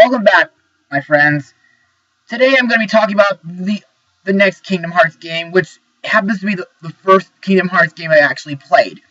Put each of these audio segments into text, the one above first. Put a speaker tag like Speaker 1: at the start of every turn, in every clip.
Speaker 1: Welcome back, my friends. Today I'm going to be talking about the next Kingdom Hearts game, which happens to be the first Kingdom Hearts game I actually played.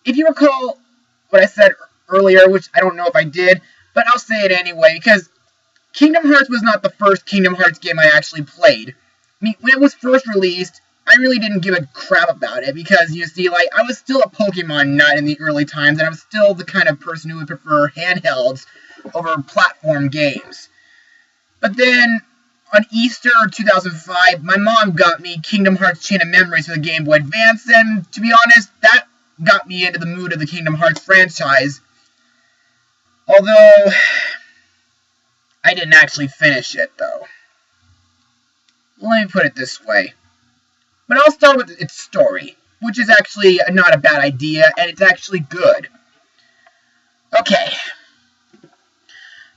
Speaker 1: If you recall what I said earlier, which I don't know if I did, but I'll say it anyway, because Kingdom Hearts was not the first Kingdom Hearts game I actually played. I mean, when it was first released, I really didn't give a crap about it, because, you see, like, I was still a Pokemon nut in the early times, and I was still the kind of person who would prefer handhelds over platform games. But then, on Easter 2005, my mom got me Kingdom Hearts Chain of Memories for the Game Boy Advance, and to be honest, that got me into the mood of the Kingdom Hearts franchise. Although, I didn't actually finish it, though. Let me put it this way. But I'll start with its story, which is actually not a bad idea, and it's actually good. Okay.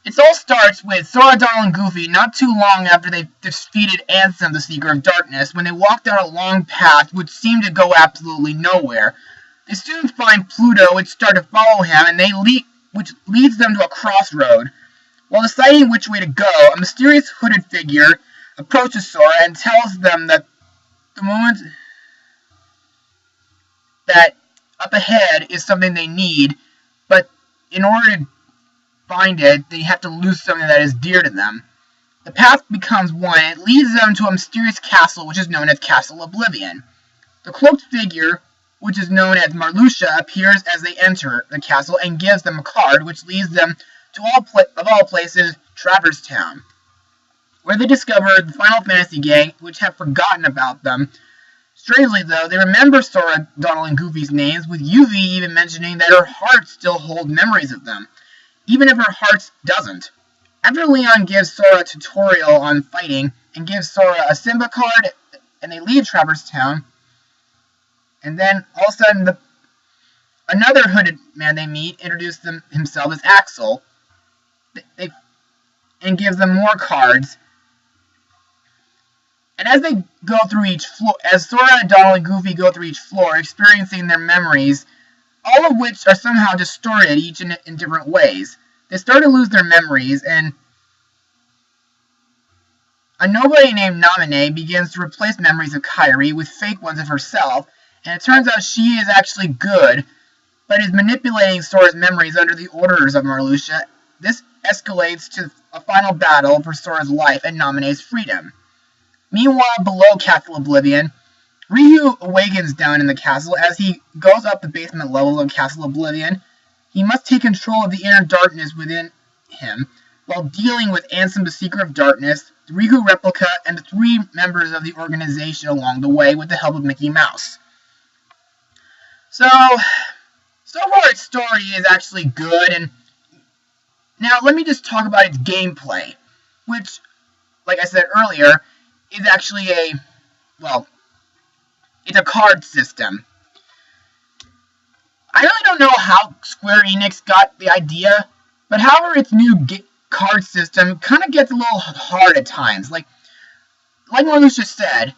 Speaker 1: It all starts with Sora, Donald, and Goofy not too long after they defeated Ansem, the Seeker of Darkness, when they walked down a long path which seemed to go absolutely nowhere. They soon find Pluto and start to follow him, and which leads them to a crossroad. While deciding which way to go, a mysterious hooded figure approaches Sora and tells them that the moment that up ahead is something they need, but in order to find it, they have to lose something that is dear to them. The path becomes one, and it leads them to a mysterious castle, which is known as Castle Oblivion. The cloaked figure, which is known as Marluxia, appears as they enter the castle and gives them a card, which leads them to of all places, Traverse Town, where they discover the Final Fantasy gang, which have forgotten about them. Strangely, though, they remember Sora, Donald, and Goofy's names, with Yuvi even mentioning that her heart still holds memories of them, even if her heart doesn't. After Leon gives Sora a tutorial on fighting, and gives Sora a Simba card, and they leave Traverse Town, and then, all of a sudden, another hooded man they meet introduces himself as Axel, and gives them more cards. And as they go through each floor, as Sora, Donald, and Goofy go through each floor, experiencing their memories, all of which are somehow distorted, each in different ways, they start to lose their memories, and a nobody named Naminé begins to replace memories of Kairi with fake ones of herself, and it turns out she is actually good, but is manipulating Sora's memories under the orders of Marluxia. This escalates to a final battle for Sora's life and Naminé's freedom. Meanwhile, below Castle Oblivion, Ryu awakens down in the castle. As he goes up the basement levels of Castle Oblivion, he must take control of the inner darkness within him, while dealing with Ansem, the Seeker of Darkness, the Riku replica, and the 3 members of the organization along the way with the help of Mickey Mouse. So far its story is actually good, and now let me just talk about its gameplay, which, like I said earlier, is actually it's a card system. I really don't know how Square Enix got the idea, but however its new card system kind of gets a little hard at times. Like Marluxia said,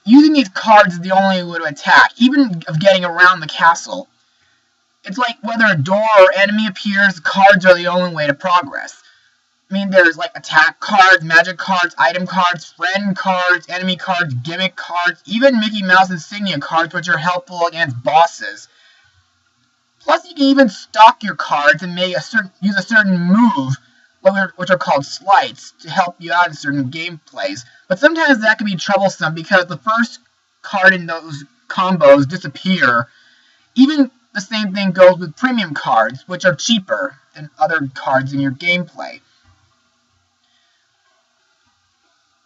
Speaker 1: using these cards is the only way to attack, even of getting around the castle. It's like whether a door or enemy appears, cards are the only way to progress. I mean, there's attack cards, magic cards, item cards, friend cards, enemy cards, gimmick cards, even Mickey Mouse insignia cards, which are helpful against bosses. Plus, you can even stock your cards and use a certain move, which are called slights, to help you out in certain gameplays. But sometimes that can be troublesome because the first card in those combos disappear. Even the same thing goes with premium cards, which are cheaper than other cards in your gameplay.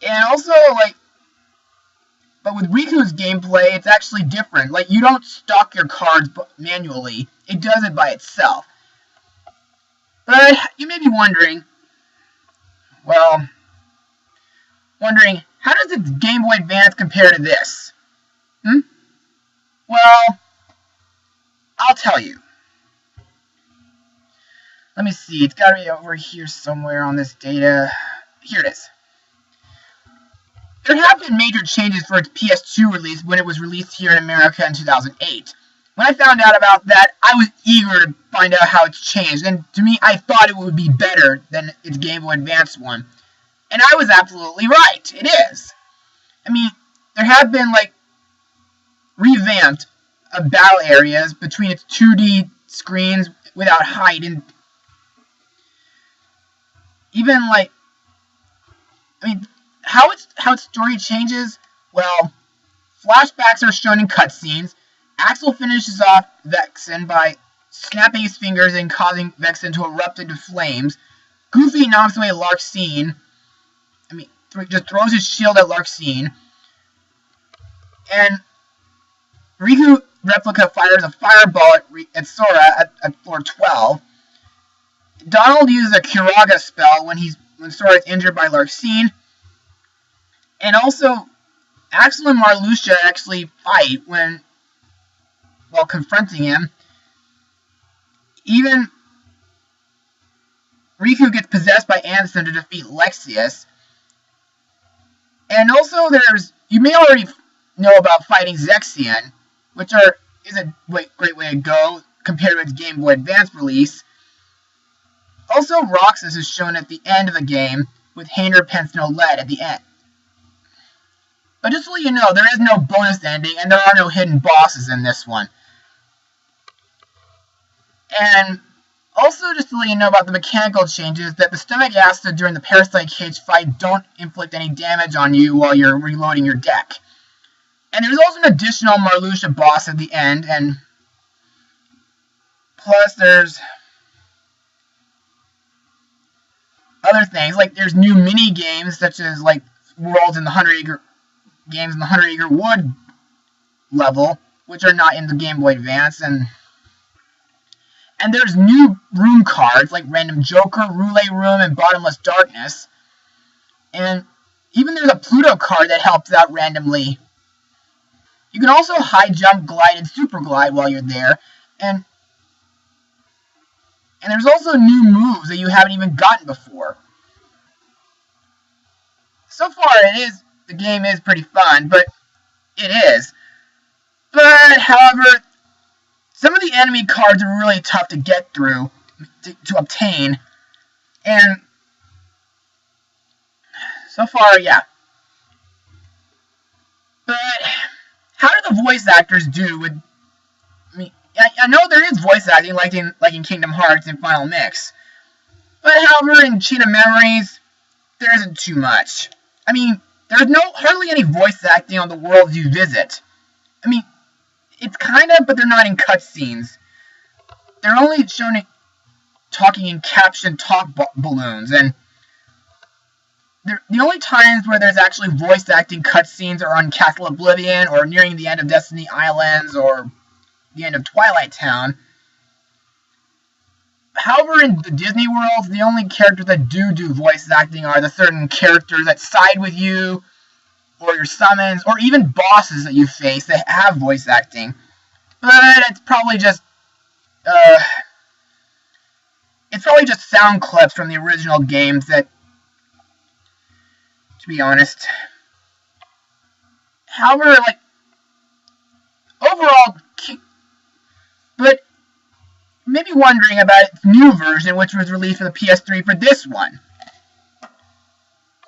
Speaker 1: And also, but with Riku's gameplay, it's actually different. You don't stock your cards manually. It does it by itself. But you may be wondering, how does the Game Boy Advance compare to this? Well, I'll tell you. Let me see. It's got to be over here somewhere on this data. Here it is. There have been major changes for its PS2 release when it was released here in America in 2008. when I found out about that, I was eager to find out how it's changed, and to me, I thought it would be better than its Game Boy Advance one. And I was absolutely right. It is. I mean, there have been, like, revamped battle areas between its 2D screens without height, and even, like, I mean, how its story changes, well, flashbacks are shown in cutscenes. Axel finishes off Vexen by snapping his fingers and causing Vexen to erupt into flames. Goofy knocks away Larxene. I mean, just throws his shield at Larxene. And Riku Replica fires a fireball at Sora at floor 12. Donald uses a Kiraga spell when Sora is injured by Larxene. And also, Axel and Marluxia actually fight while confronting him. Even Riku gets possessed by Ansem to defeat Lexius. And also you may already know about fighting Zexion, which is a great way to go compared to its Game Boy Advance release. Also, Roxas is shown at the end of the game with Hainer Pensno LED at the end. But just to let you know, there is no bonus ending and there are no hidden bosses in this one. And also, just to let you know about the mechanical changes, that the stomach acid during the Parasite Cage fight don't inflict any damage on you while you're reloading your deck. And there's also an additional Marluxia boss at the end, and plus there's other things, like there's new mini games such as like worlds in the 100 Acre games in the 100 Acre Wood level, which are not in the Game Boy Advance, and there's new room cards like Random Joker, Roulette Room, and Bottomless Darkness. And even there's a Pluto card that helps out randomly. You can also high jump, glide, and super glide while you're there. And there's also new moves that you haven't even gotten before. So far, the game is pretty fun, but it is. But, however, some of the enemy cards are really tough to get through, to obtain, and so far, yeah. But how do the voice actors do with? I mean, I know there is voice acting, like in Kingdom Hearts and Final Mix, but however, in Chain of Memories, there isn't too much. I mean, there's hardly any voice acting on the worlds you visit. I mean, it's kind of, but they're not in cutscenes. They're only shown talking in captioned talk balloons, and the only times where there's actually voice acting cutscenes are on Castle Oblivion, or nearing the end of Destiny Islands, or the end of Twilight Town. However, in the Disney worlds, the only characters that do voice acting are the certain characters that side with you, or your summons, or even bosses that you face that have voice acting. But it's probably just sound clips from the original games that, to be honest. However, like, overall, but maybe wondering about its new version, which was released for the PS3 for this one.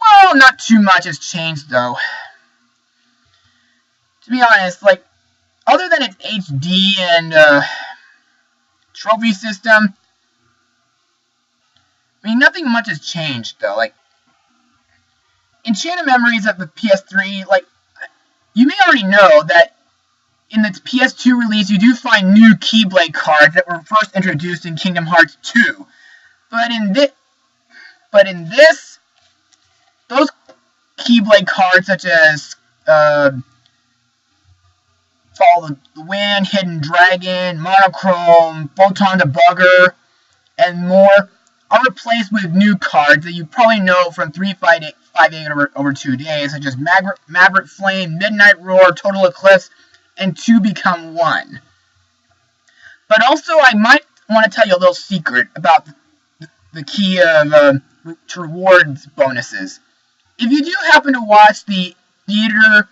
Speaker 1: Well, not too much has changed, though. To be honest, like, other than its HD and trophy system, I mean, nothing much has changed, though. Like, in Chain of Memories of the PS3, like, you may already know that in its PS2 release, you do find new Keyblade cards that were first introduced in Kingdom Hearts 2. But in this, those Keyblade cards, such as Follow the Wind, Hidden Dragon, Monochrome, Photon Debugger, and more, are replaced with new cards that you probably know from 358 over 2 days, such as Maverick Flame, Midnight Roar, Total Eclipse, and 2 Become 1. But also, I might want to tell you a little secret about the key of to rewards bonuses. If you do happen to watch the theater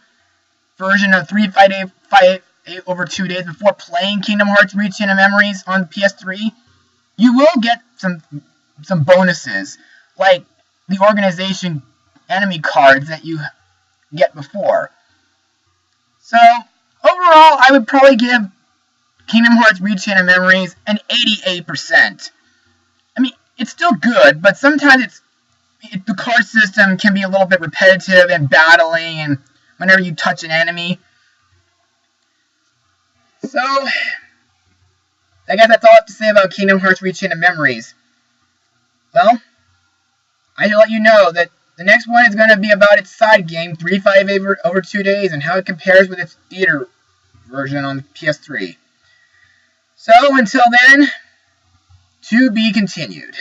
Speaker 1: version of 358 over 2 days before playing Kingdom Hearts Rechain of Memories on PS3, you will get some bonuses, like the organization enemy cards that you get before. So, overall, I would probably give Kingdom Hearts Rechain of Memories an 88%. I mean, it's still good, but sometimes the card system can be a little bit repetitive and battling, and whenever you touch an enemy. So, I guess that's all I have to say about Kingdom Hearts Rechain of Memories. Well, I should let you know that the next one is going to be about its side game, 358 over 2 days, and how it compares with its theater version on PS3. So, until then, to be continued.